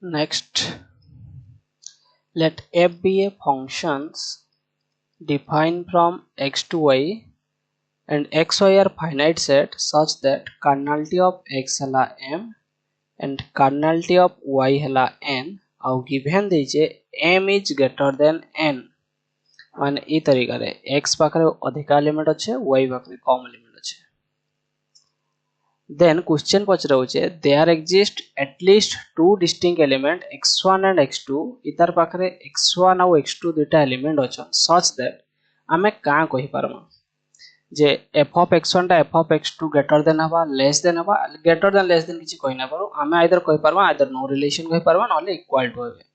Next, let f be a functions defined from x to y and xy are finite set such that kernelty of x hela m and kernelty of y hela n ଆଉ given ଦେଇଛେ m is greater than n माने ई तरीका रे x पाखरे अधिका element अच्छे y पाखरे कम element अच्छे then question पचराउछे there exist at least two distinct element x1 and x2 इतार पाखरे x1 और x2 दुटा एलिमेंट अछन such that आमे का कहि पारमा जे f of x1 टा f of x2 greater than हवा less than हवा greater than less than किछि कहि ना पारो आमे आइदर कहि पारमा आइदर नो रिलेशन कहि पारमा नले इक्वल टू हेबे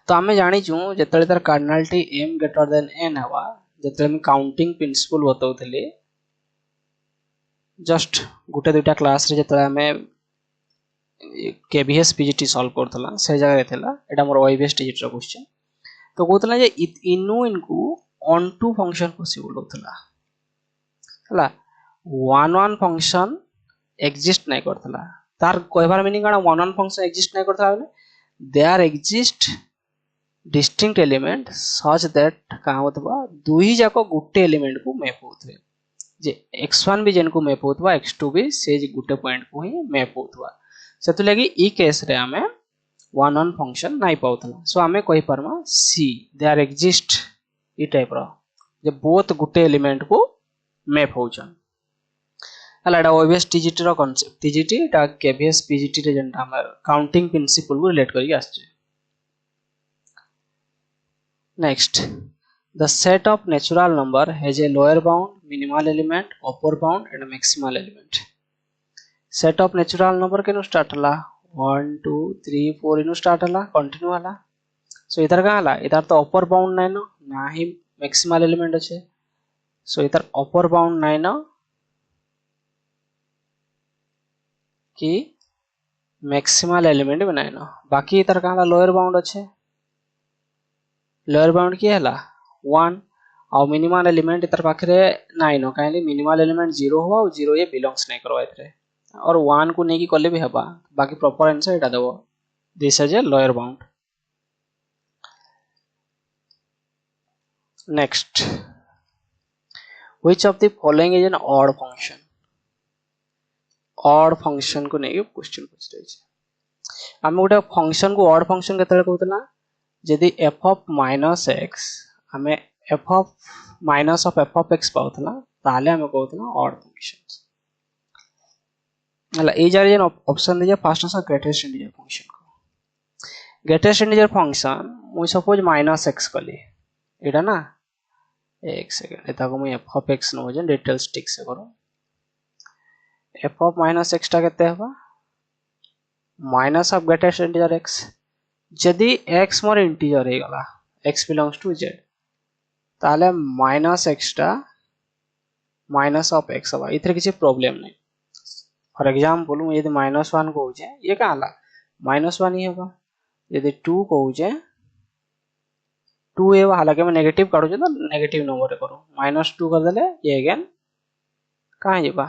तो आमे जानि छु जेतले तार cardinality m greater than n हवा जेतले हम काउंटिंग प्रिंसिपल बताउथले जस्ट गुटे दुटा क्लास रे जेतले हमें केवीएस पीजीटी सॉल्व करथला से जगह रेथला एटा मोर ओएबीएस टीजीटी रो क्वेश्चन तो कहतला जे इनु इनको ऑन टू फंक्शन पॉसिबल होतला हला वन वन फंक्शन एग्जिस्ट नै करथला तार कहबार मीनिंग काना वन वन फंक्शन एग्जिस्ट नै करथला बोले there exist distinct element such that का होतबा दुई जाको गुटे एलिमेंट को मैप होतबे जे x1 भी जेन को मैप होतबा x2 भी से गुटे पॉइंट को ही मैप होतबा सेतु लगी ई केस रे हमें वन वन फंक्शन नाइ पाउतला सो हमें कहि परमा सी देयर एग्जिस्ट ई टाइप रो जे बोथ गुटे एलिमेंट को मैप होचन हला एटा ओबीएस टीजीटी रो कांसेप्ट टीजीटी एटा केवीएस पीजीटी रे जेंटा हमर काउंटिंग प्रिंसिपल को रिलेट करी आछे next the set of natural number has a lower bound, minimal element, upper bound and maximal element. Set of natural number के नु start हला 1 2 3 4 इनु start हला कंटिन्यू हला सो इधर का हला इधर तो upper bound नै न ना ही maximal element अछि सो इधर upper bound नै न कि maximal element भी नै न बाकी इधर का हला lower bound अछि lower bound की हला 1 और मिनिमल एलिमेंट इतर पाखरे 9 काहे मिनिमल एलिमेंट 0 होवा और 0 ये बिलोंग्स नै करवा इतरे और 1 को नेकी करले भी हबा बाकी प्रॉपर आंसर एटा देबो this is a lower bound next which of the following is an odd function odd function को नेकी क्वेश्चन पूछ रही छै हम गोटे फंक्शन को ऑड फंक्शन केतले कहतला यदि f of -x हमें f of minus of f of x पाउतला ताले हमें कहतला ऑड फंक्शंस हला ए जारे जन ऑप्शन दिया first answer greatest integer function को ग्रेटेस्ट इंटीजर फंक्शन मु सपोज -x कली एटा ना एक सेकंड एता को मु f of x नो जन डिटेल्स टिक से करो f of -x टा केते हबा minus of greatest integer x यदि x मोर इंटीजर हे गला x belongs to z ताले माइनस x टा माइनस ऑफ x हवा इथरे किसी प्रॉब्लम नै फॉर एग्जांपल मु यदि -1 कहू जे ये का हला -1 ही होगा यदि 2 कहू जे 2 हे हालांकि मैं नेगेटिव काढू जे तो नेगेटिव नंबर रे करू -2 कर देले ये अगेन का जेबा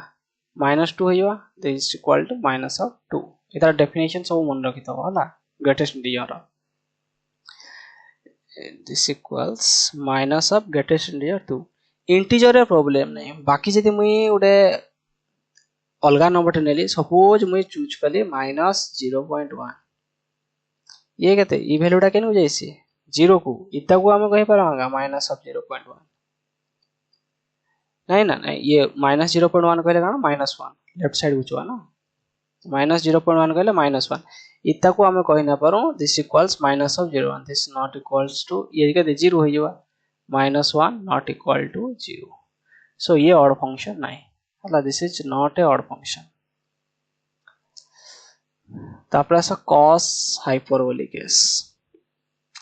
-2 होइबा दिस इज इक्वल टू -2 इधर डेफिनेशन सब मन रखि तो हला greatest integer this equals minus of greatest integer 2 integer रे प्रॉब्लम नै बाकी जदि मुई उडे अलगा नंबर नेली सपोज मुई चूज कली -0.1 ये केते ई वैल्यूटा केनु जैसी 0 को इता को हम कहि परमागा -0.1 नै ना नै ये -0.1 कहले काना -1 लेफ्ट साइड बुचवा ना -0.1 कहले -1 इता को हमें कहि ना पारो this equals -0.1 this not equals to ये के 0 हो जावा -1 नॉट इक्वल टू 0 सो ये ऑड फंक्शन नाही हला this is not a odd function तापर अस cos हाइपरबोलिक x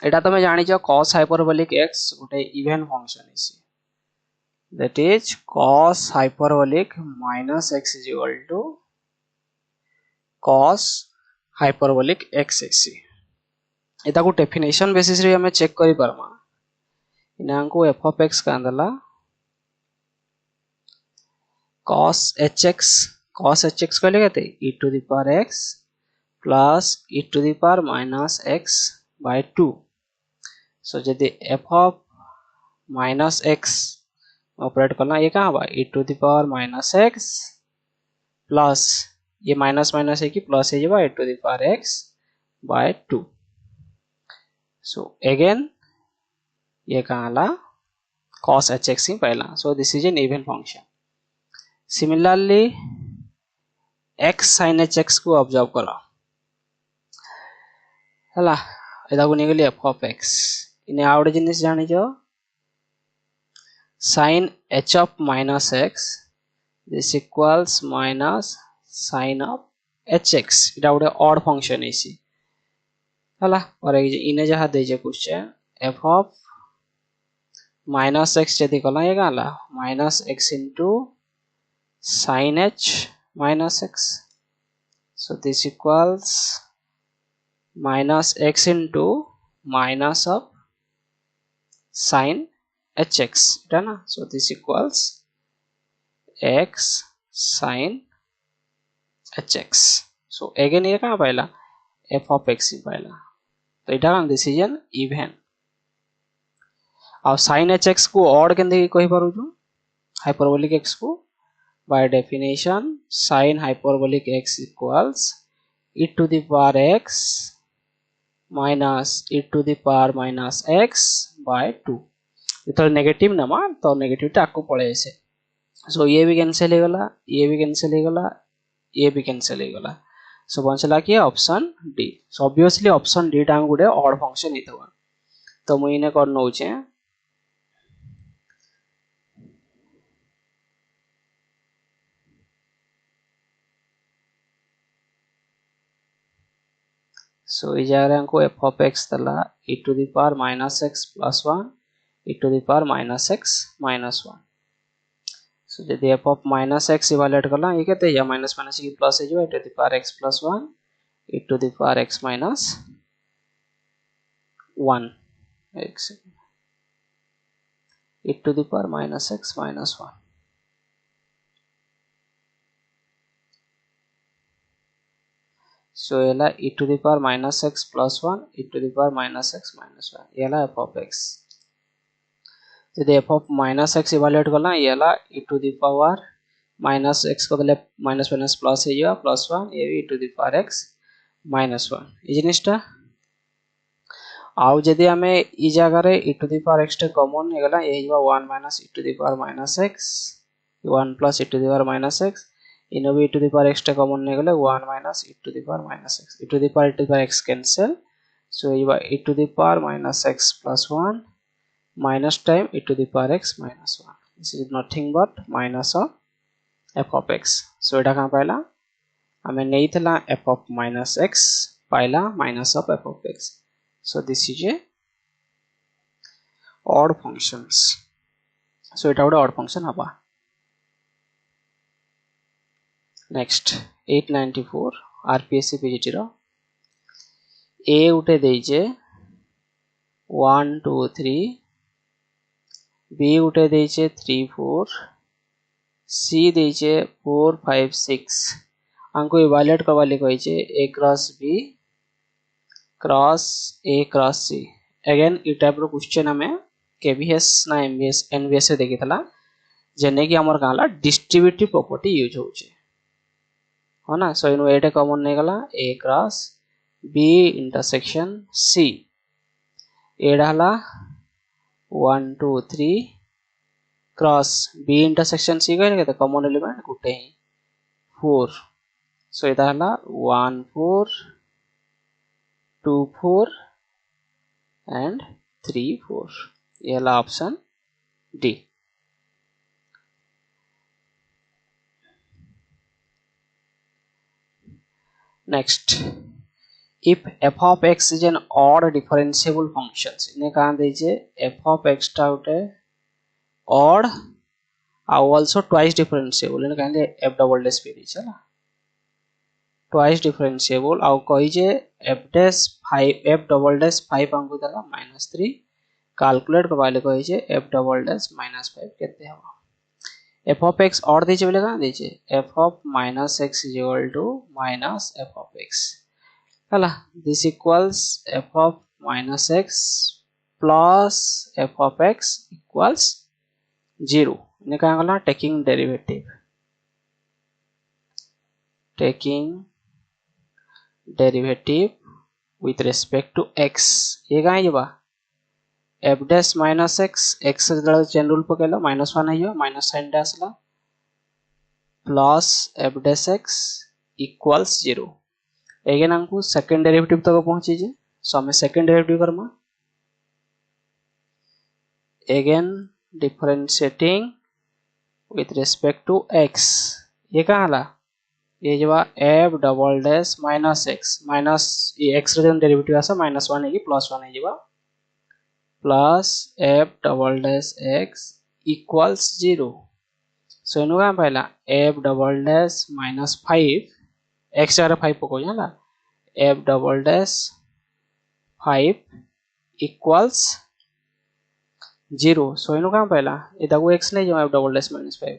एटा तमे जानि छ cos हाइपरबोलिक x गोटे इवन फंक्शन इसी that is cos hyperbolic -x is equal to cos hyperbolic x इसी एटा को डेफिनेशन बेसिस रे हमें चेक करि परमा इना को f of x का अंदला cos hx कहले केते e to the power x plus e to the power minus x by 2. सो जदि f of minus x operate करना ये कहाँ बा e to the power minus x plus ये माइनस माइनस है कि प्लस है जब e to the power x by 2. So again ये कहाँ ला cos hx ही पहला. So this is an even function. Similarly x sin hx को ऑब्जर्व करो हला एदा को निकली f of x इने आउट जिनिस जानि जो sin h of minus x this equals minus sin of hx इटा गोटे ऑड फंक्शन इसी हला और इने जहा दे जे question f of minus x जदि कला ये गाला minus x into sin h minus x. So this equals minus x into minus of sin hx है ना. So this equals x sin hx. So again ये कहाँ पहला f of x ही पहला तो इटा का डिसीजन इवन और sin hx को ऑड केंदे कहि पारु जो हाइपरबोलिक x को by definition sin hyperbolic x equals e to the power x minus e to the power minus x by 2. इधर नेगेटिव नमा तो नेगेटिव टा को पड़े ऐसे. सो ये भी कैंसिल हो गला ये भी कैंसिल हो गला ये भी कैंसिल हो गला. सो बचला कि option D. So obviously option D टा गुडे ऑड फंक्शन हितवा तो मुई ने कर नउचे सो इस जगह हमको f of x तला e to the power minus x plus 1 e to the power minus x minus 1. सो यदि f of minus x evaluate करला ये कहते हैं या माइनस माइनस की प्लस है जो e to the power x plus 1 e to the power x minus 1 एक second e to the power minus x minus 1. So yela e to the power minus x plus 1 e to the power minus x minus 1 yela f of x. यदि f of minus x evaluate करना yela e to the power minus x को बदले minus minus plus है जो plus 1 ये भी e to the power x minus 1 ये जिनिसटा आउ यदि हमें ई जगह रे e to the power x टे कॉमन हे गला ये जो 1 minus e to the power minus x 1 plus e to the power minus x इन भी e to the power x टे कॉमन हे गले 1 minus e to the power minus x e to the power x cancel. So ये e to the power minus x plus 1 minus time e to the power x minus 1. This is nothing but minus of f of x. So इटा कहाँ पाइला हमें नहीं थला f of minus x Pila minus of f of x. So this is a odd functions. So इटा उड़े odd function हवा. Next 894 RPSC PGT row A उठे देइजे 1 2 3 B उठे देइजे 3 4 C देइजे 4 5 6 हमको इवैल्यूएट करवा लिखोइजे A cross B cross A cross C. Again ई type रो क्वेश्चन हमें KVS ना MVS NVS से देखि थला जेने कि हमर काला डिस्ट्रीब्यूटिव प्रॉपर्टी यूज होचे है ना. सो इनो एटे कॉमन नहीं गला A cross B intersection C एड़ा हला 1 2 3 क्रॉस B इंटरसेक्शन C कहले तो कॉमन एलिमेंट गुटे ही 4. सो इदा हला 1 4 2 4 and 3 4 ये हला option D. Next, if f of x is an odd differentiable functions इन्हें कहाँ दीजिए f of x टा उठे odd और also twice differentiable इन्हें कहेंगे f double dash पे दीजिए ना twice differentiable और कोई जे f dash 5 f double dash 5 अंगु दला -3 कैलकुलेट करवा ले कोई जे f double dash -5 कहते हैं f of x और दीजिए बोले कहाँ दीजिए f of minus x is equal to minus f of x हला this equals F of minus x plus F of x equals 0 ने क्या गला taking derivative with respect to x ये कहाँ जबा f dash minus x जरा chain rule पकेला -1 है माइनस साइन डैश ला plus f dash x equals 0 again हमको सेकंड डेरिवेटिव तक पहुंची जे सो हमें सेकंड डेरिवेटिव करमा again differentiating with respect to x ये कहाँ ला ये जब f डबल डैश माइनस ये x रे डेरिवेटिव आसा -1 है +1 है जब plus f double dash x equals 0 सो इनु का पहला f डबल डैश -5 x जरा 5 पको जाला f डबल डैश 5 इक्वल्स 0 सो इनु का पहला इदा को x नहीं जो f double dash -5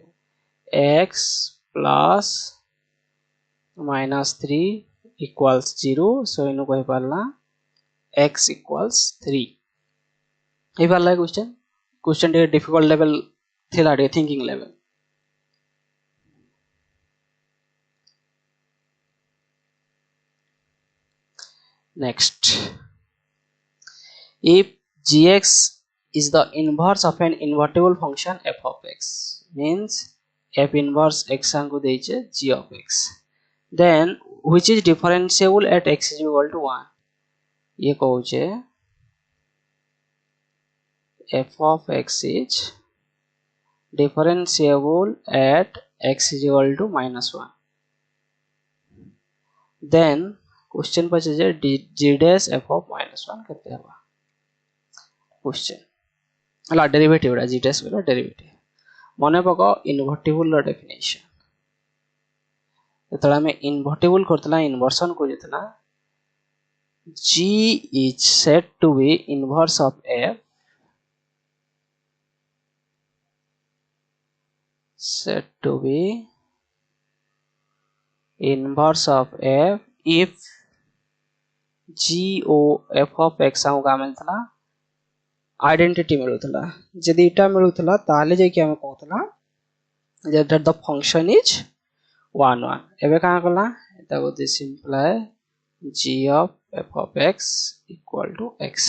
x plus -3 equals 0 सो इनु कहि पारला x इक्वल्स 3 ए पारला क्वेश्चन टे डिफिकल्ट लेवल थिला टे thinking level next if gx is the inverse of an invertible function f of x means f inverse x को देइछे g of x then which is differentiable at x is equal to 1 ये कहूचे f of x is differentiable at x is equal to -1 then question पचे जे g dash f of -1 केते हबा question हला derivative रा g dash वाला derivative मने पको invertible रा डेफिनेशन एतला में इन्वर्टिबल करतला इन्वर्सन को जेतला g is said to be inverse of f said to be inverse of f if g o f of x आउ का मिलतला आइडेंटिटी मिलुतला जदि इटा मिलुतला ताले जे कि हम कहतला that the function is 1 1 एबे का कला एटा को this imply g of f of x equal to x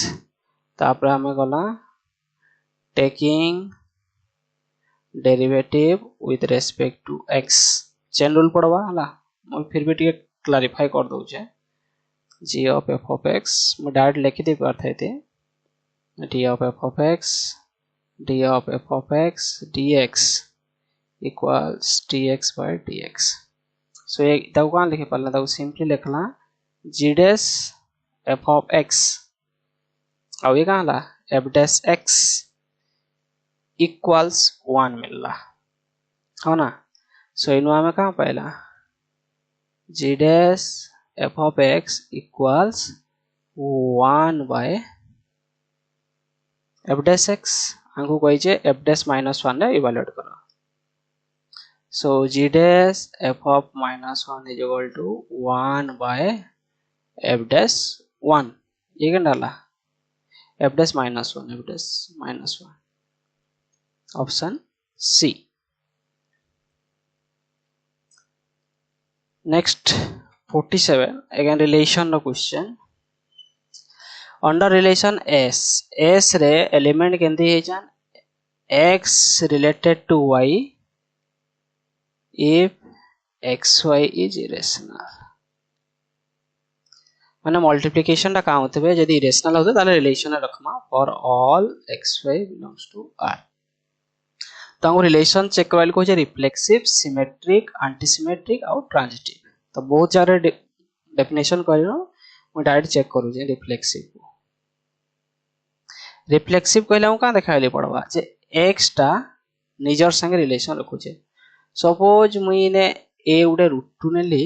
तापर हमें गला taking derivative with respect to x chain rule पड़वा हला मैं फिर भी टिके क्लैरिफाई कर दउ छे g of f of x मैं डायरेक्ट लिख दे पारथे थे d of f of x dx equals dx by dx so ये दाउ कहाँ लिखे पहला दाउ सिंपली लिखला g dash f of x और ये कहाँ ला f dash x equals 1 मिलला हो ना so इनु हमें कहाँ पहला g dash f of x equals 1 by f dash x हमको कही छे f dash -1 ने इवैल्यूएट करो so g dash f of -1 is equal to 1 by f dash 1 ये क्या डाला f dash -1 option C next 47 again relation नो question under relation s रे एलिमेंट केंदी है जान x related to y if xy is irrational माने multiplication टा का होतबे यदि इरेशनल होते ताले relation Rakhma for all xy belongs to r ताऊ रिलेशन चेक करवाइल को जे रिफ्लेक्सिव सिमेट्रिक एंटीसिमेट्रिक और ट्रांजिटिव तो बहुत सारे डेफिनेशन करिनो मैं डायरेक्ट चेक करू जे रिफ्लेक्सिव कहला का देखाइले पड़वा जे x टा निजर संगे रिलेशन रखु छे सपोज मुई ने a उडे √2 नेली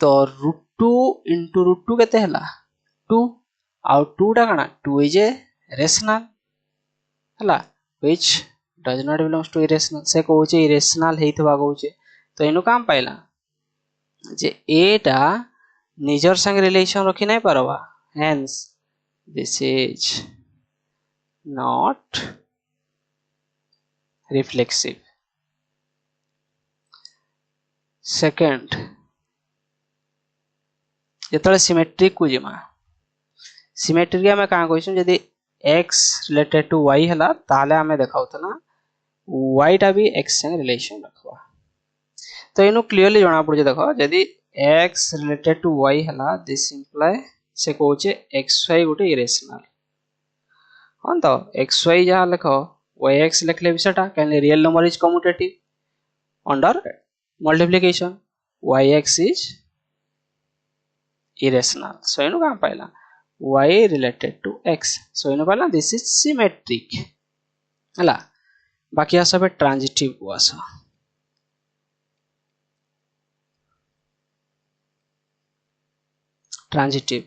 तो √2 into √2 केते हला 2 और 2 टा काना 2 इज ए रेशनल हला which does not belongs to irrational से कहू छे इरेशनल हेइथबा कहू छे तो इनु काम पाइला जे एटा निजर संग रिलेशन रखी नहीं पारवा, hence this is not reflexive. Second, जेतले सिमेट्रिक को जिमा, सिमेट्रिक आमे का कहछन जदी x रिलेटेड टू y हला ताले आमे देखाउतना y टा भी x संग रिलेशन रखवा। तो इनु क्लियरली जणा पड़े देखो जदी x रिलेटेड टू y हला दिस इंप्लाय से कहछे xy गोटे इरेशनल। हां तो xy जहा लिखो yx लिखले भी सेटा can real number is commutative under multiplication, yx is irrational. So inu ka paila y related to x. So inu paila this is symmetric hala। बाकी सब ट्रांजिटिव को आस। ट्रांजिटिव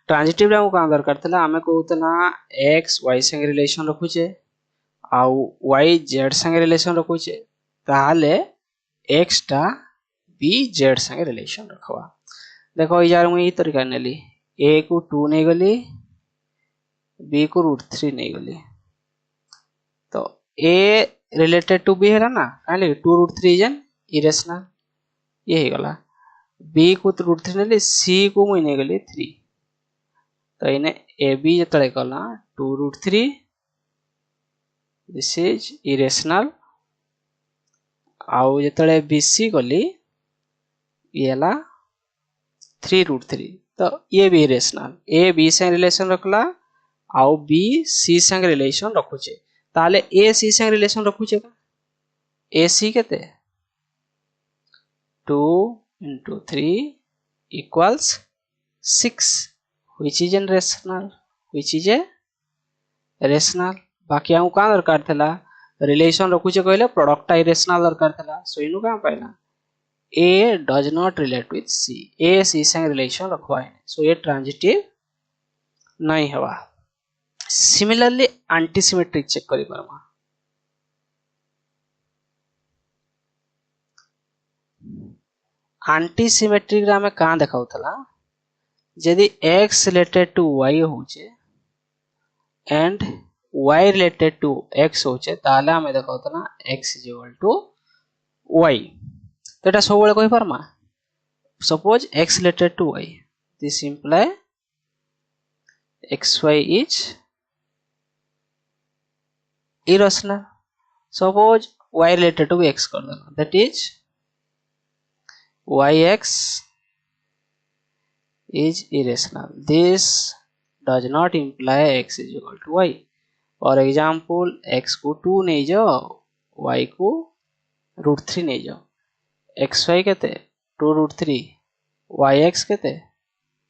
ट्रांजिटिव रे को दरकार थला हमें कहउतला x y संग रिलेशन रखुचे आउ y z संग रिलेशन रखुचे ताले x टा b z संग रिलेशन रखवा। देखो यार मुई तरीका नेली a को 2 नहीं गली b को √3 नहीं गली तो a रिलेटेड टू b है ना काले 2√3 इज एन इरेशनल ये ही गला। b को √3 नेली c को मुई नहीं गली 3 तो इने ab जतले गला 2√3 दिस इज इरेशनल आउ जतले bc गली ये ला 3√3 तो ये भी इरेशनल। a b संग रिलेशन रखला आउ b c संग रिलेशन रखुचे ताले a c संग रिलेशन रखुचे का a c केते 2 into 3 equals 6 which is an rational which is a rational। बाकी आउ का दरकार थला रिलेशन रखुचे कहले प्रोडक्ट इरेशनल दरकार थला। सो इनु का पाइला A does not relate with C, A C संग रिलेशन रखवा है सो ये ट्रांजिटिव नहीं हवा। सिमिलरली एंटीसिमेट्रिक चेक करि परमा। एंटीसिमेट्रिक रे हमें का देखाउतला यदि x रिलेटेड टू y होचे and y related to x होचे ताले हमें देखाउतला x = y तो एटा सब बेले कहि परमा। Suppose x related to y this imply xy is irrational। Suppose y related to x कर देना that is yx is irrational, this does not imply x is equal to y। For example x को 2 नहीं जाओ y को √3 नहीं जाओ xy केते 2√3 yx केते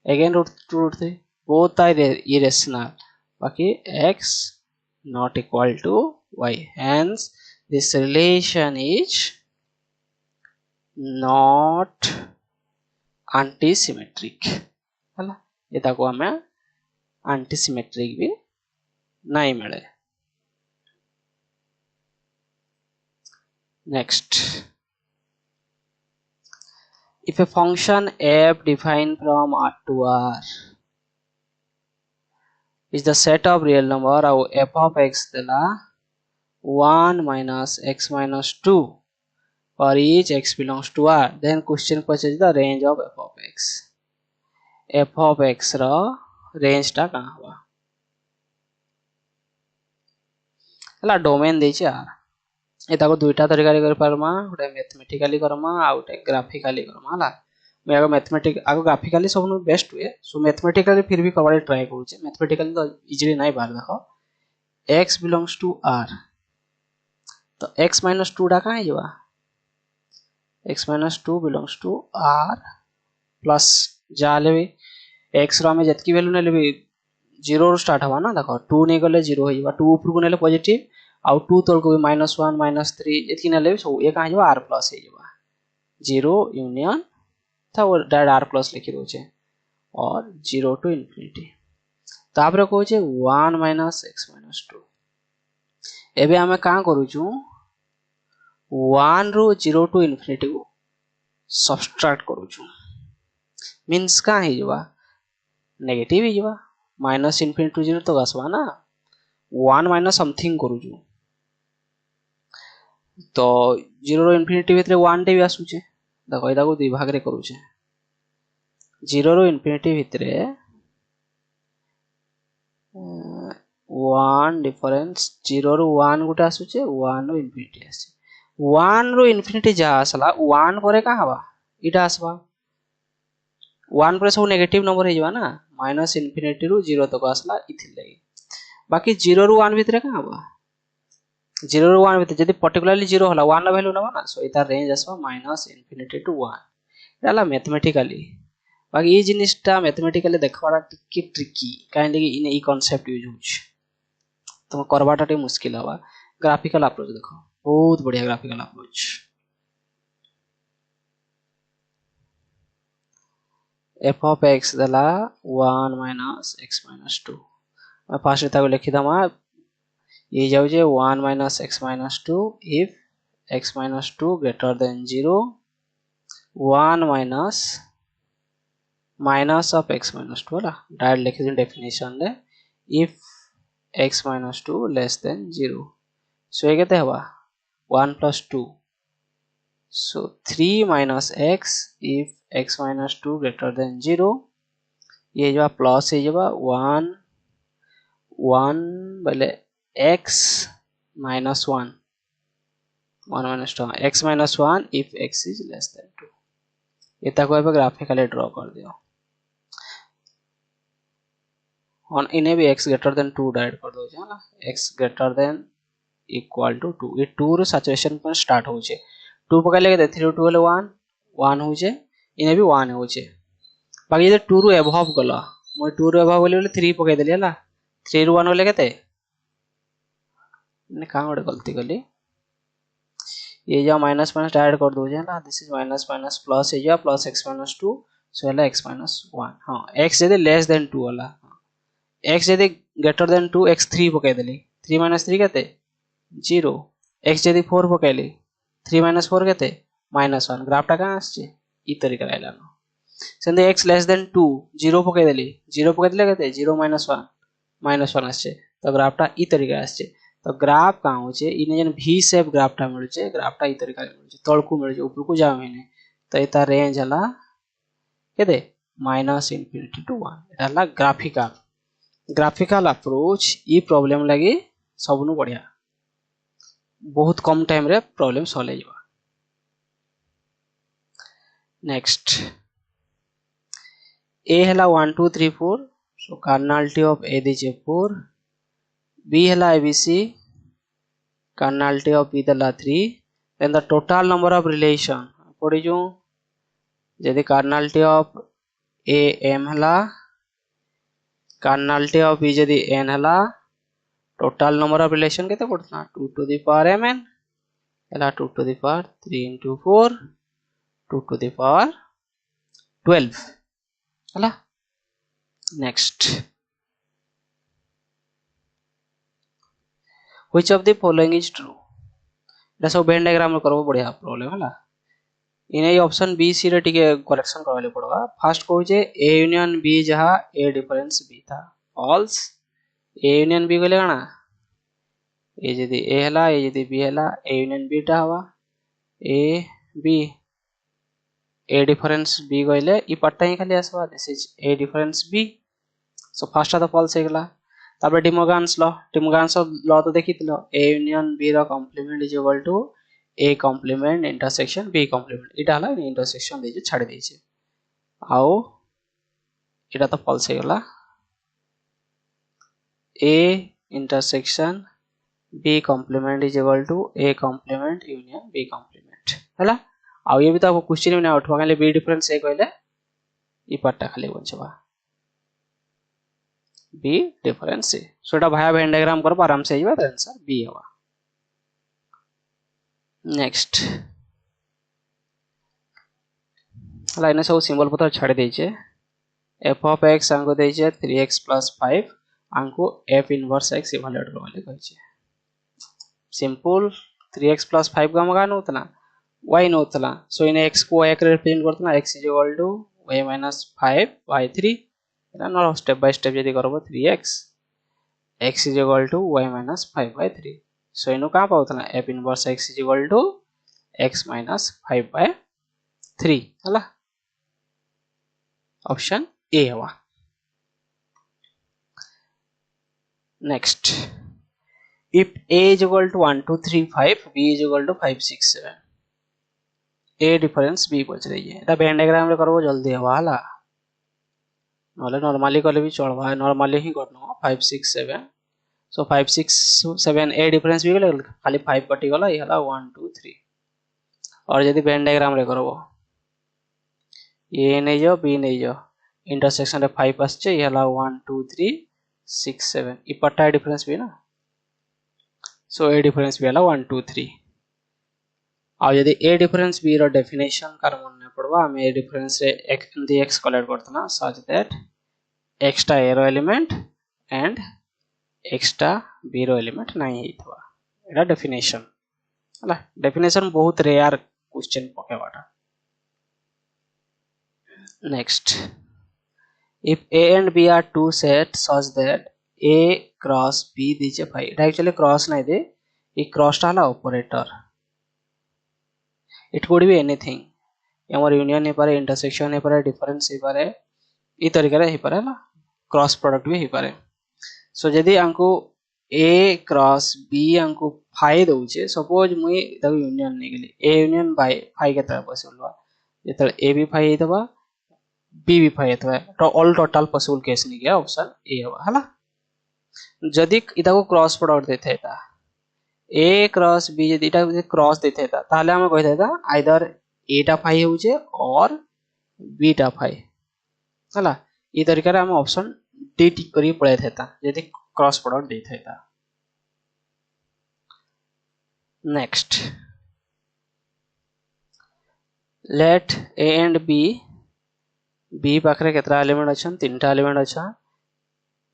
again √2√3 both are irrational बाकी x not equal to y hence this relation is not antisymmetric हला। एता को हमें एंटीसिमेट्रिक भी नहीं मिले। Next, if a function f defined from R to R is the set of real number of f of x dela 1 minus x minus 2 for each x belongs to R, then question purchase the range of f of x। f of x रा range टा कहाँ हुआ हला domain देछि R एता को दुईटा तरीका रे कर परमा गोटे मैथमेटिकली करमा आ गोटे ग्राफिकली करमा हला। मैं आगे मैथमेटिक आगे ग्राफिकली सबनु बेस्ट हुए सो मैथमेटिकली फिर भी करबारे ट्राई करू छे। मैथमेटिकली तो इजीली नहीं बार देखो x belongs to R तो x minus 2 डा कहाँ जवा x minus 2 belongs to R plus जा लेबे x रो में जतकी वैल्यू ने लेबे 0 रो स्टार्ट हवा ना देखो 2 नहीं गले 0 हो जवा 2 ऊपर को नेले पॉजिटिव आउ 2 तोड़ को -1 -3 जतकी ने लेबे सो ये कहाँ जवा R प्लस हे जवा 0 यूनियन था वो डायरेक्ट R प्लस लिखि दोचे और 0 to infinity तापर को छे 1 minus x minus 2 एबे हमें का करू छु 1 रो 0 to infinity को सबट्रैक्ट करूछु मींस का ही जवा नेगेटिव ही जवा माइनस इनफिनिटी टू 0 तो आसवा ना 1 माइनस समथिंग करूछु तो 0 रो इनफिनिटी भितर 1 टे भी आसुचे देखो एटा को दुई भाग रे करूचे 0 रो इनफिनिटी भितर 1 डिफरेंस 0 रो 1 गुटे आसुचे 1 रो इनफिनिटी आसे 1 रो इनफिनिटी जा आसला 1 परे का हवा इटा आसबा 1 परे सब नेगेटिव नंबर हे जवा ना माइनस इनफिनिटी रो 0 तक आसला इथि लगी बाकी 0 रो 1 भितर का हवा 0 रो 1 भितर जदी पर्टिकुलरली 0 होला 1 रा वैल्यू नबा ना सो इता रेंज आसबा माइनस इनफिनिटी टू 1 एला मैथमेटिकली बाकी ये जिनिसटा मैथमेटिकली देखवाटा टिके ट्रिकी काहे लगी इन ई कांसेप्ट यूज होछ तो करवाटा टे मुश्किल हवा ग्राफिकल अप्रोच देखो बहुत बढ़िया graphical approach f of x दला 1 minus x minus 2 मैं फास्ट रेता को लिखि दमा ये जाउ जे 1 minus x minus 2 if x minus 2 greater than 0 1 minus of x minus 2 होला डायरेक्ट लिखि डेफिनेशन रे if x minus 2 less than 0 so ये केते हवा 1 plus 2 so 3 minus x if x minus 2 greater than 0 ये जो प्लस है जो 1 1 बोले x minus 1 1 minus 2 x minus 1 if x is less than 2 ये तक को ग्राफिकली ड्रॉ कर दियो और इन्हें भी x greater than 2 डाइड कर दो ना x greater than equal to 2 ये 2 रो सैचुरेशन पॉइंट स्टार्ट हो छे 2 पकड़ लेके 3 2 ले 1 1 हो छे इने भी 1 हो छे बाकी जे 2 रो अबव गला মই 2 रो अबव बोले 3 पकड़ देली हला 3 रो 1 होले केते ने का गोटे गलती कली ये जो माइनस माइनस ऐड कर दो ना this is minus minus plus है जो प्लस x minus 2 सो हला x minus 1 हां x यदि लेस देन 2 हला x यदि ग्रेटर देन 2 x 3 पकड़ देली 3 minus 3 केते 0 x यदि 4 पकैली 3 minus 4 केते -1 ग्राफटा का आछे ई तरीका आइलानो सेंदे x लेस देन 2 0 पकೈ देली 0 पकೈ देले केते 0 -1 आछे तो ग्राफटा ई तरीका आछे तो ग्राफ का होचे इने जन v शेप ग्राफटा मिलुचे ग्राफटा ई तरीका मिलुचे तळकु मिलुचे ऊपर को जाव हेने तो एता रेंज हला केते -इनफिनिटी टू 1 एटा हला ग्राफिकल अप्रोच ई प्रॉब्लम लागि सबनु बढ़िया बहुत कम टाइम रे प्रॉब्लम सॉल्व हो जाबा नेक्स्ट a हला 1 2 3 4 सो कार्डिनलिटी ऑफ a दिजे 4 b हला abc कार्डिनलिटी ऑफ b दला 3 then the total number of relation पड़ी जो यदि कार्डिनलिटी ऑफ a m हला कार्डिनलिटी ऑफ b यदि n हला टोटल नंबर ऑफ रिलेशन केते पड़ता 2 to the power mn हला 2 to the power 3 into 4 2 to the power 12 हला next which of the following is true एटा सब वेन डायग्राम में करबो बढ़िया प्रॉब्लम हला इने ऑप्शन बी सी रे टिके करेक्शन करवाले पड़वा फर्स्ट कहू जे a यूनियन b जहा a डिफरेंस b था फॉल्स a यूनियन b कहले काना ए जदी a हला ए जदी b हला a यूनियन b टा हवा a b a difference b कहले ई पार्ट ही खाली आसबा this is a difference b so first तो फॉल्स हेगला तापर डिमोगान्स लॉ तो देखितलो a यूनियन b रो complement is equal to a complement intersection b complement इटा हला इंटरसेक्शन दे छाड़ देछे आओ इटा तो फॉल्स हेगला a intersection b complement is equal to a complement union b complement हला आ ये भी तो क्वेश्चन में उठवा खाली बी डिफरेंस ए कहले ई पार्टटा खाली बचबा बी डिफरेंस ए सोटा भाया वेन डायग्राम करब आराम से आइबा त आंसर बी हवा नेक्स्ट लाइन सब सिंबल पत्र छाड़ देछे f of x आंको देछे 3x + 5 आंको f इनवर्स x इवैल्यूएट करवाले कहछे सिंपल 3x + 5 का मगान उतना y नोतला सो इन x को y के रिप्रेजेंट करतला x = y - 5 by 3 एना न स्टेप बाय स्टेप यदि करबो 3x x = y - 5 by 3 सो इनो का पाउतला f inverse x = x - 5 by 3 हला ऑप्शन ए हवा। Next if a = 1 2 3 5 b = 5 6 7 a difference b पच रही है एटा वेन डायग्राम रे करबो जल्दी हवा हला नले नॉर्मली करले भी चलबा नॉर्मली ही करनो 5 6 7 सो 5 6 7 a डिफरेंस भी गेल खाली 5 कटि गला ई हला 1 2 3 और यदि वेन डायग्राम रे करबो a नै जो b नै जो इंटरसेक्शन रे 5 आछे ई हला 1 2 3 6 7 ई पट्टा डिफरेंस भी ना सो a डिफरेंस भी हला 1 2 3 आ यदि a डिफरेंस b रो डेफिनेशन कर मन पड़बा हम a डिफरेंस रे x कलेक्ट करतना सच दैट x टा a रो एलिमेंट एंड x टा b रो एलिमेंट नहीं हितवा एटा डेफिनेशन हला डेफिनेशन बहुत रेयर क्वेश्चन पकेबाटा। Next if a and b are two sets such that a cross b दीचे भाई एटा एक्चुअली क्रॉस नहीं दे ई क्रॉस टा हला operator it could be anything हमर यूनियन हे पारे इंटरसेक्शन हे पारे डिफरेंस हे पारे ई तरीका रे हे पारे ना क्रॉस प्रोडक्ट भी हे पारे सो यदि हमको a क्रॉस b हमको फाइ दउचे सपोज मुई ताको यूनियन नै गेली a यूनियन बाय फाइ केता पॉसिबल बा जेतल a भी फाइ हेतबा b भी फाइ हेतबा तो ऑल टोटल पॉसिबल केस नै गया ऑप्शन a हवा हला जदि इताको क्रॉस प्रोडक्ट देथे ता a क्रॉस b यदि इटा क्रॉस देथे ता ताले हम कहि देता आइदर a टा फाइ होउचे और b टा फाइ हला ई तरीका रे हम ऑप्शन डी टिक करी पळे थेता यदि क्रॉस प्रोडक्ट देथे ता। Next let a and b पाखरे केतरा एलिमेंट अछन तीनटा एलिमेंट अछा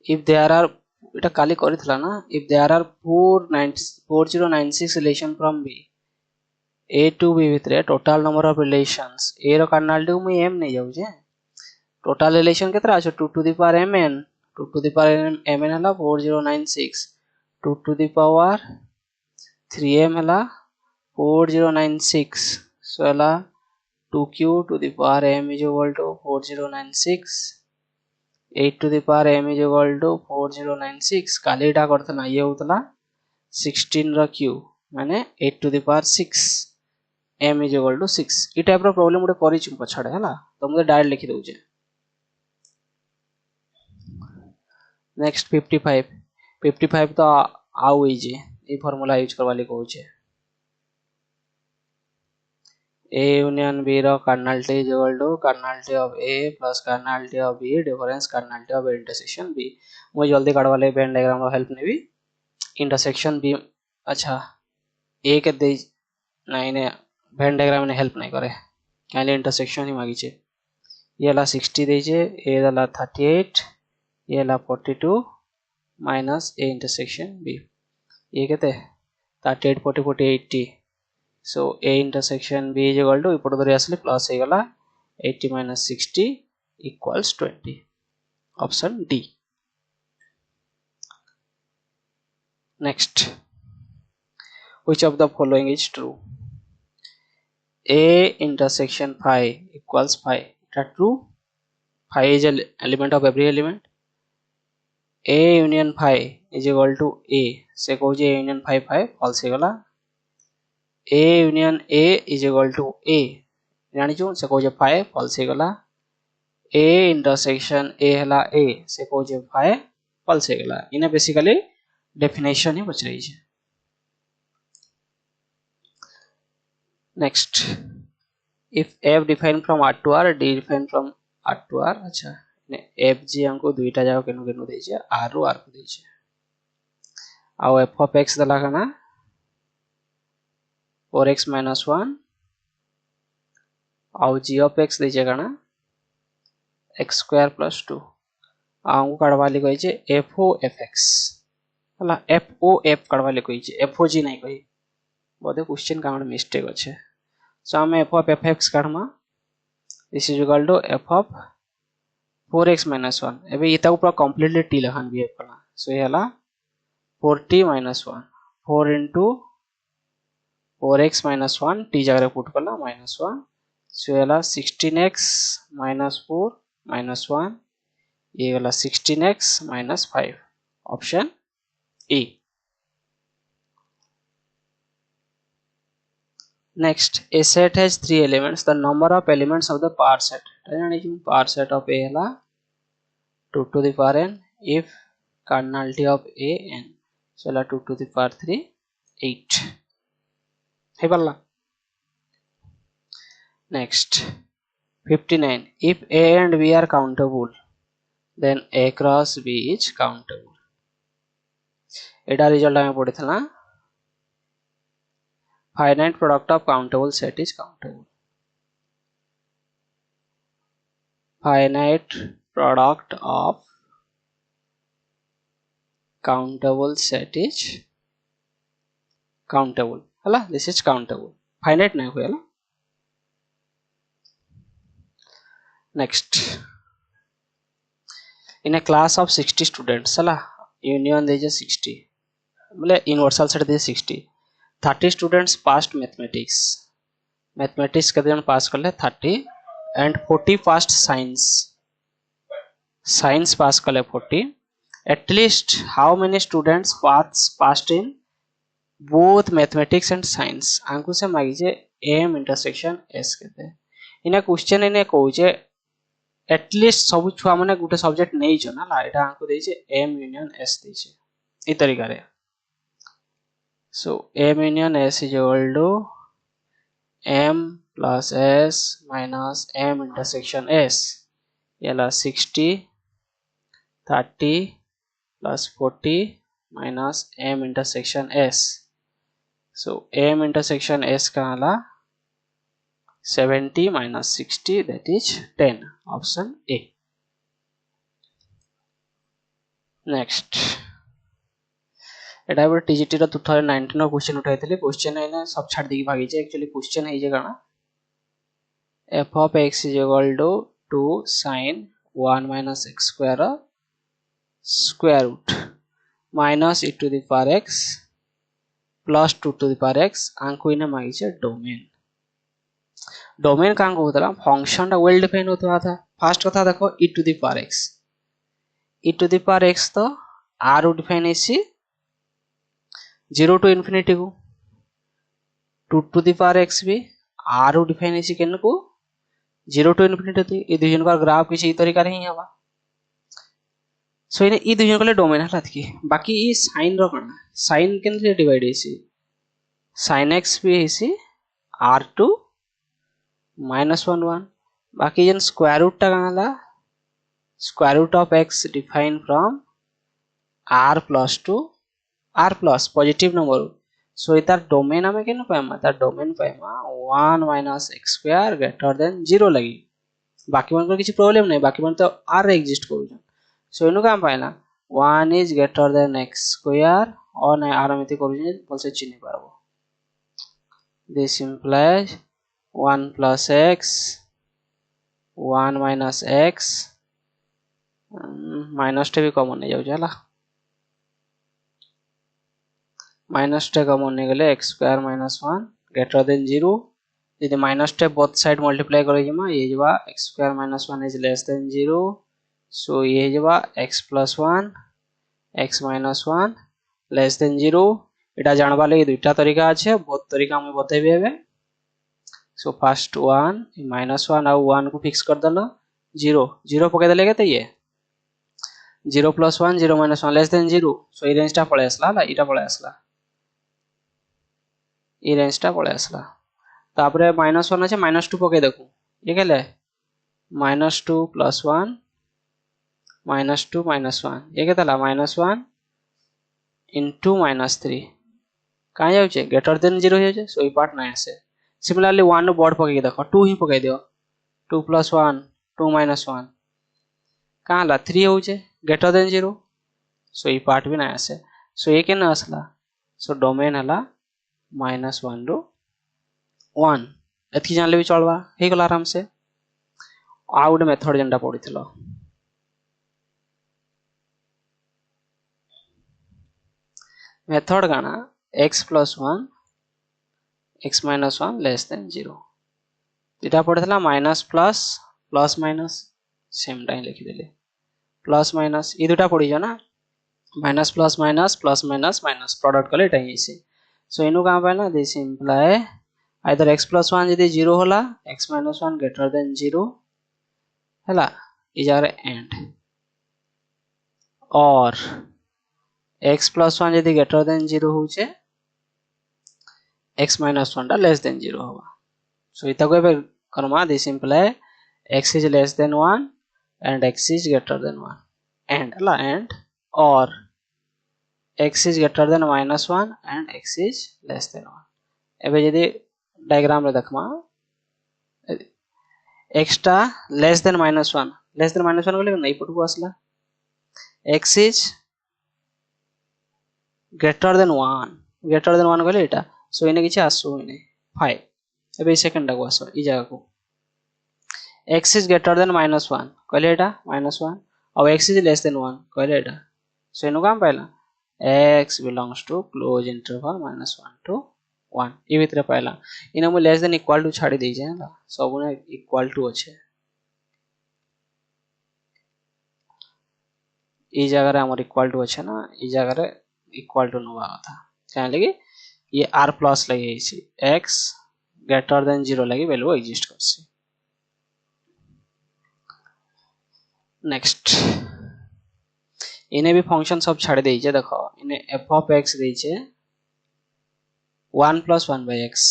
इफ देयर आर इटा काली करिथला ना if there are 4096 relation from b a to b भितरे total number of relations a रो कार्डिनलिटी मु m नै जाउ जे टोटल रिलेशन केतरा अछि 2 to the power mn 2 to the power mn हला 4096 2 to the power 3m हला 4096 सो हला 2q to the power m is equal to 4096 8 to the power m is equal to 4096 कालीटा करथना ये होतला 16 रो q माने 8 to the power 6 m is equal to 6 ई type रो problem उडे करि छु पछाडे हला तो मु डायरेक्ट लिखि दउ जे। नेक्स्ट 55 तो आउ ई जे ई फार्मूला यूज करवाली कहू छे a union b रो cardinality is equal to cardinality of a plus cardinality of b difference cardinality of intersection b मु जल्दी काढवाले वेन डायग्राम रो हेल्प नेबी इंटरसेक्शन b अच्छा a के दे नहीं ने वेन डायग्राम ने हेल्प नहीं करे खाली इंटरसेक्शन ही मागी छे ये हला 60 दे छे a हला 38 ये हला 42 माइनस a इंटरसेक्शन b ये केते 38 40 40 80 so a intersection b is equal to इपड़ धरि आसले प्लस हे गला 80 minus 60 equals 20 option d। next which of the following is true a intersection phi equals phi that true phi is an element of every element a union phi is equal to a से कहू जे a union phi phi false हे गला a union a is equal to a जानि छु से कहू जे phi false हे गला a intersection a हला a से कहू जे phi false हे गला इने बेसिकली डेफिनेशन ही बच रही है। Next if f defined from r to r d defined from r to r अच्छा ने f g हमको दुईटा जाओ केनु केनु देई छै r रो r को देई छै आ f of x दला कना 4x minus 1 आउ g of x दे छै कना x square plus 2 आउ काढवाली कहि छै f o f x हला f o f काढवाली कहि छै f o g नै कहि बोधे क्वेश्चन का मिस्टेक अछि सो आम एफ ऑफ एफ एक्स काढमा this is equal to f of 4x minus 1 एबे इता पूरा कंप्लीटली टी लखान बिहेव करना सो ये हला 4t minus 1 4 into 4x minus 1 t जगह पुट करला minus 1 सो ये हला 16x minus 4 minus 1 ये वाला 16x minus 5 option E. Next, a set has 3 elements. The number of elements of the power set. Power set of A है 2 to the power n if cardinality of A n. So 2 to the power 3 8. है बल्ला. Next, 59. If A and B are countable, then A cross B is countable. Etah result हमें पढ़े थे ना. Finite product of countable set is countable. Finite product of countable set is countable. हला this is countable. Finite नहीं हुआ हला. Next, in a class of 60 students हला union दे 60 मतलब universal set दे 60. 30 students passed mathematics. Mathematics के दिन पास कर ले 30 and 40 passed science. Science पास कर ले 40. At least how many students passed in both mathematics and science? आंकु से मांगिजे M intersection S कहते हैं. इन्हें क्वेश्चन इन्हें कहोजे at least सब छुआ मने गुटे सब्जेक्ट नहीं जो ना लाइटा आंकु देइजे M union S देइजे. ई तरीका रे. So M union S is equal to M plus S minus M intersection S. Yala 60 30 plus 40 minus M intersection S. So M intersection S का हाला 70 minus 60 that is 10. Option A. Next. Etah bay TGT रा 2019 रो question उठाइतले question है ना सब छाड़ देकी भागी जे actually question है जे गाना f of x is equal to 2 sin 1 minus x square square root minus e to the power x plus 2 to the power x आंको इने मागी जे डोमेन. डोमेन कांको होतला फंक्शन टा वेल डिफाइन होता था. फर्स्ट कथा देखो e to the power x. e to the power x तो r उ डिफाइन इसी 0 to infinity को 2 to the power x भी r उ डिफाइन इसी केन को 0 to infinity थी. ये दुजन का ग्राफ किसी ई तरीका नहीं हवा. सो इने ई दुजन को डोमेन हलात की बाकी ई sin रो करना sin केन से डिवाइड इसी sin x भी इसी r2 minus 1 1 बाकी जन स्क्वायर रूट टा गाला square root of x define from r plus to r plus positive number. So इतार डोमेन हमें केन पाएमा तार डोमेन पाएमा 1 minus x square greater than 0 लगी. बाकी मन को किसी प्रॉब्लम नहीं बाकी मन तो r एग्जिस्ट करू छन. सो इनु काम पाएना 1 is greater than x square और नहीं r में ते करू छन बोलसे चिन्ह पारबो. This implies 1 plus x 1 minus x minus टे भी कॉमन नहीं जाऊ जाला माइनस टे कॉमन नहीं गले x square minus 1 greater than 0. यदि माइनस टे बोथ साइड मल्टीप्लाई करो जमा ये जवा x square minus 1 is less than 0. So ये जवा x plus 1 x minus 1 less than 0. এটা জানবা লাগি দুইটা তরিকা আছে বহুত তরিকা আমি বতাইবি হবে. सो फर्स्ट 1 minus 1 और 1 को फिक्स कर दलो 0 0 पके देले केते ये 0 plus 1 0 minus 1 less than 0. सो ई रेंज टा पळे आसला ला इटा पळे आसला ई रेंज टा पळे आसला. तापरे -1 আছে -2 पके देखो ये केले -2 plus 1 -2 -1 ये केतला -1 into -3 कहाँ जाऊ छे ग्रेटर देन 0 हो जाए. सो ई पार्ट नहीं आसे. सिमिलरली 1 नो बोर्ड पके देखो 2 ही पके दियो 2 plus 1 2 minus 1 कहाँ ला 3 हो जाए ग्रेटर देन 0. सो ई पार्ट भी नहीं आसे. सो ये केन आसला. सो डोमेन हला -1 रो 1 एतकी जानले भी चलवा हे गला आराम से आ गुटे मेथड जेनटा पढिथिलो मेथड गाना x plus 1 x minus 1 less than 0 इटा पढिथिला minus plus plus minus same time लिखि देले प्लस माइनस ई दुटा पढिजो ना minus plus minus plus minus minus product कले एटा ही से सो इनु का पाइला this imply either x plus 1 यदि 0 होला x minus 1 greater than 0 हला इज आर एंड और x plus 1 यदि greater than 0 होचे x minus 1 टा less than 0 होगा सो इता को एबे Karma this imply x is less than 1 and x is greater than 1 and हला and or x is greater than minus 1 and x is less than 1 एबे यदि डायग्राम रे देखमा x टा less than minus 1 बोले नहीं पटको आसला x is greater than 1 बोले एटा सो इने किछि आसो इने 5 एबे सेकंड टा को आसो ई जगह को x is greater than minus 1 कहले एटा minus 1 और x is less than 1 कहले एटा सो इनो काम पाइला x belongs to close interval minus 1 to 1 ई भितरे पाइला इने मु लेस देन इक्वल टू छाडी देई जे ना सबने इक्वल टू अछि ई जगह रे हमर इक्वल टू अछि ना ई जगह रे इक्वल टू नवा था काहे लगी ये r प्लस लगी छी x ग्रेटर देन 0 लगी वैल्यू एग्जिस्ट करसी नेक्स्ट इने भी फंक्शन सब छाड़ देई जे देखो इने f of x देई छे 1 plus 1 by x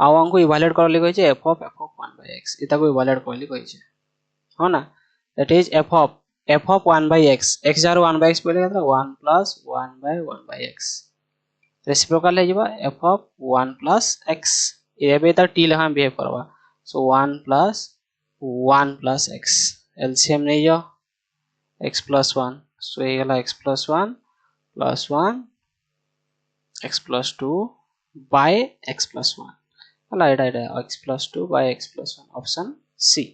आ हमको इवैल्यूएट करले कहि छे f of 1 by x इता को इवैल्यूएट करले कहि छे हो ना that is f of 1 by x x jar 1 by x पहिले केतना 1 plus 1 by x रेसिप्रोकल ले जबा f of 1 plus x एबे त t लहा बिहेव करबा सो 1 plus x एलसीएम नहीं जो x plus 1 so ये गला x plus 1 plus 1 x plus 2 by x plus 1 हला एटा x plus 2 by x plus 1 option C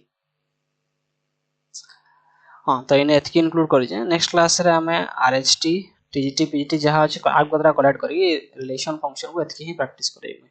हां तो इने एतकी इंक्लूड करि जे नेक्स्ट क्लास रे हमें आरएचटी टीजीटी पीजीटी जहा अछि आग बदरा कलेक्ट करी रिलेशन फंक्शन को एतकी ही प्रैक्टिस करेबे।